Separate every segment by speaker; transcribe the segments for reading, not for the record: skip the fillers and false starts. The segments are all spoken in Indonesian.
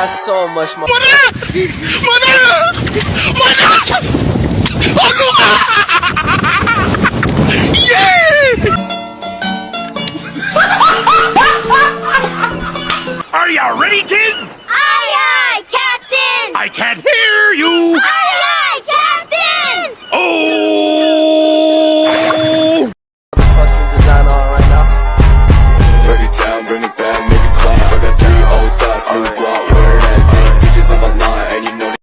Speaker 1: got so much more.
Speaker 2: Are you ready, kids?
Speaker 3: Aye, aye, Captain!
Speaker 2: I can't hear you.
Speaker 3: Aye, aye, Captain!
Speaker 2: Oh!
Speaker 1: Fucking design on right now.
Speaker 4: Break it down, bring it back, make it clap. I got 3 old thoughts, new block, where that thing, bitches on my line, and you know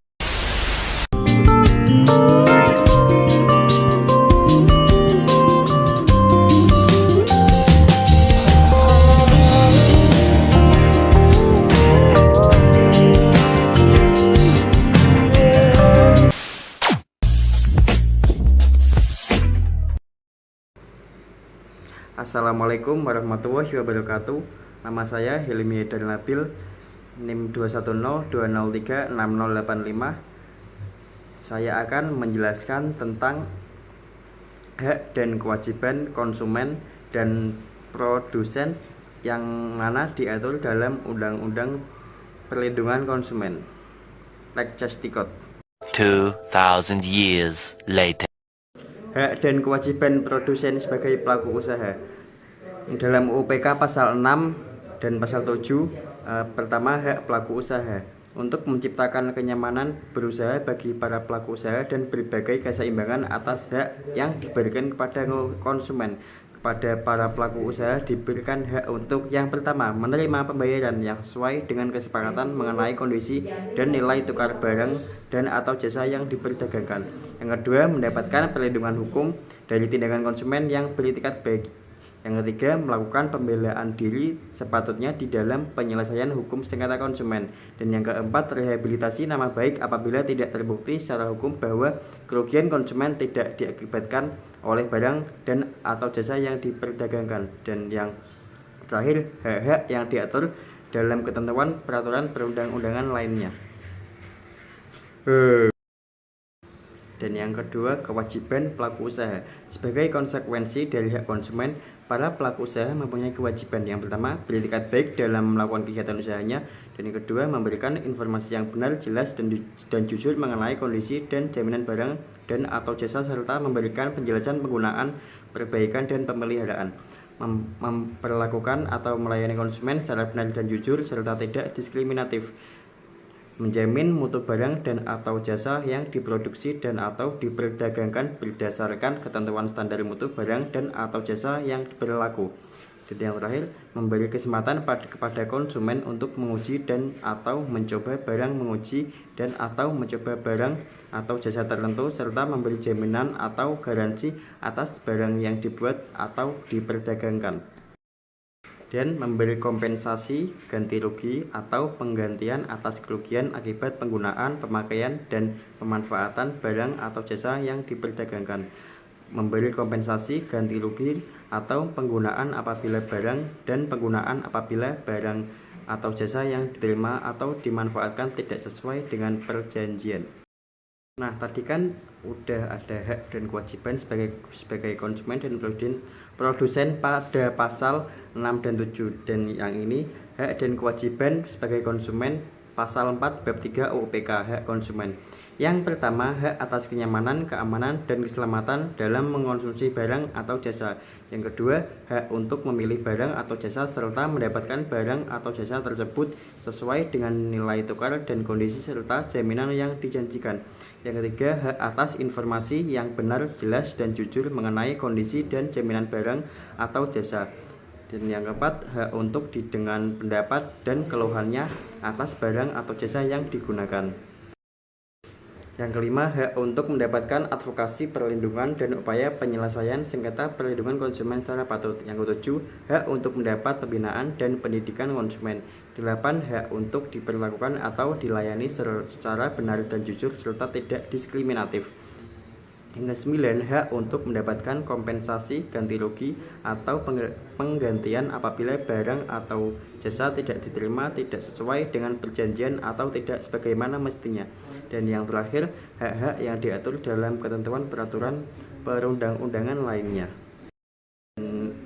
Speaker 5: Assalamualaikum warahmatullahi wabarakatuh. Nama saya Hilmi Haidar Nabil, NIM 21020360085. Saya akan menjelaskan tentang hak dan kewajiban konsumen dan produsen yang mana diatur dalam Undang-Undang Perlindungan Konsumen. Lekcestikot.
Speaker 6: 2000 years later.
Speaker 5: Hak dan kewajiban produsen sebagai pelaku usaha. Dalam UPK pasal 6 dan pasal 7, pertama hak pelaku usaha untuk menciptakan kenyamanan berusaha bagi para pelaku usaha dan berbagai keseimbangan atas hak yang diberikan kepada konsumen. Kepada para pelaku usaha diberikan hak untuk yang pertama, menerima pembayaran yang sesuai dengan kesepakatan mengenai kondisi dan nilai tukar barang dan atau jasa yang diperdagangkan. Yang kedua, mendapatkan perlindungan hukum dari tindakan konsumen yang beritikat baik. Yang ketiga, melakukan pembelaan diri sepatutnya di dalam penyelesaian hukum sengketa konsumen. Dan yang keempat, rehabilitasi nama baik apabila tidak terbukti secara hukum bahwa kerugian konsumen tidak diakibatkan oleh barang dan atau jasa yang diperdagangkan. Dan yang terakhir, hak-hak yang diatur dalam ketentuan peraturan perundang-undangan lainnya. Dan yang kedua, kewajiban pelaku usaha. Sebagai konsekuensi dari hak konsumen, para pelaku usaha mempunyai kewajiban. Yang pertama, beritikat baik dalam melakukan kegiatan usahanya. Dan yang kedua, memberikan informasi yang benar, jelas, dan jujur mengenai kondisi dan jaminan barang dan atau jasa, serta memberikan penjelasan penggunaan, perbaikan, dan pemeliharaan. Memperlakukan atau melayani konsumen secara benar dan jujur, serta tidak diskriminatif. Menjamin mutu barang dan atau jasa yang diproduksi dan atau diperdagangkan berdasarkan ketentuan standar mutu barang dan atau jasa yang berlaku. Dan yang terakhir, memberi kesempatan kepada konsumen untuk menguji dan atau mencoba barang, menguji dan atau mencoba barang atau jasa tertentu, serta memberi jaminan atau garansi atas barang yang dibuat atau diperdagangkan. Dan memberi kompensasi, ganti rugi, atau penggantian atas kerugian akibat penggunaan, pemakaian, dan pemanfaatan barang atau jasa yang diperdagangkan. Memberi kompensasi, ganti rugi, atau penggunaan apabila barang dan penggunaan apabila barang atau jasa yang diterima atau dimanfaatkan tidak sesuai dengan perjanjian. Nah, tadi kan udah ada hak dan kewajiban sebagai konsumen dan produsen pada pasal 6 dan 7. Dan yang ini hak dan kewajiban sebagai konsumen pasal 4 bab 3 UPK hak konsumen. Yang pertama, hak atas kenyamanan, keamanan, dan keselamatan dalam mengkonsumsi barang atau jasa. Yang kedua, hak untuk memilih barang atau jasa serta mendapatkan barang atau jasa tersebut sesuai dengan nilai tukar dan kondisi serta jaminan yang dijanjikan. Yang ketiga, hak atas informasi yang benar, jelas, dan jujur mengenai kondisi dan jaminan barang atau jasa. Dan yang keempat, hak untuk didengar pendapat dan keluhannya atas barang atau jasa yang digunakan. Yang kelima, hak untuk mendapatkan advokasi perlindungan dan upaya penyelesaian sengketa perlindungan konsumen secara patut. Yang ketujuh, hak untuk mendapat pembinaan dan pendidikan konsumen. 8. Hak untuk diperlakukan atau dilayani secara benar dan jujur serta tidak diskriminatif. Yang ke-9, hak untuk mendapatkan kompensasi, ganti rugi, atau penggantian apabila barang atau jasa tidak diterima, tidak sesuai dengan perjanjian, atau tidak sebagaimana mestinya. Dan yang terakhir, hak-hak yang diatur dalam ketentuan peraturan perundang-undangan lainnya.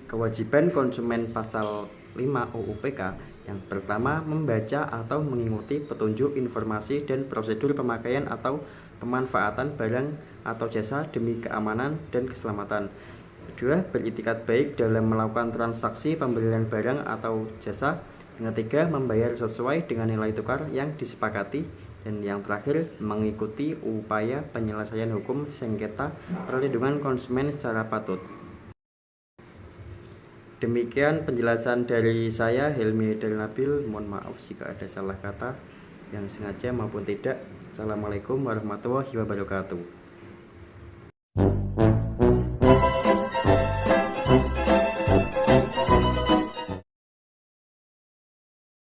Speaker 5: Kewajiban konsumen pasal 5 UU PK Yang pertama, membaca atau mengikuti petunjuk informasi dan prosedur pemakaian atau pemanfaatan barang atau jasa demi keamanan dan keselamatan. Kedua, beriktikad baik dalam melakukan transaksi pembelian barang atau jasa. Yang ketiga, membayar sesuai dengan nilai tukar yang disepakati. Dan yang terakhir, mengikuti upaya penyelesaian hukum sengketa perlindungan konsumen secara patut. Demikian penjelasan dari saya, Helmi Haidar Nabil. Mohon maaf jika ada salah kata yang sengaja maupun tidak. Assalamualaikum warahmatullahi wabarakatuh.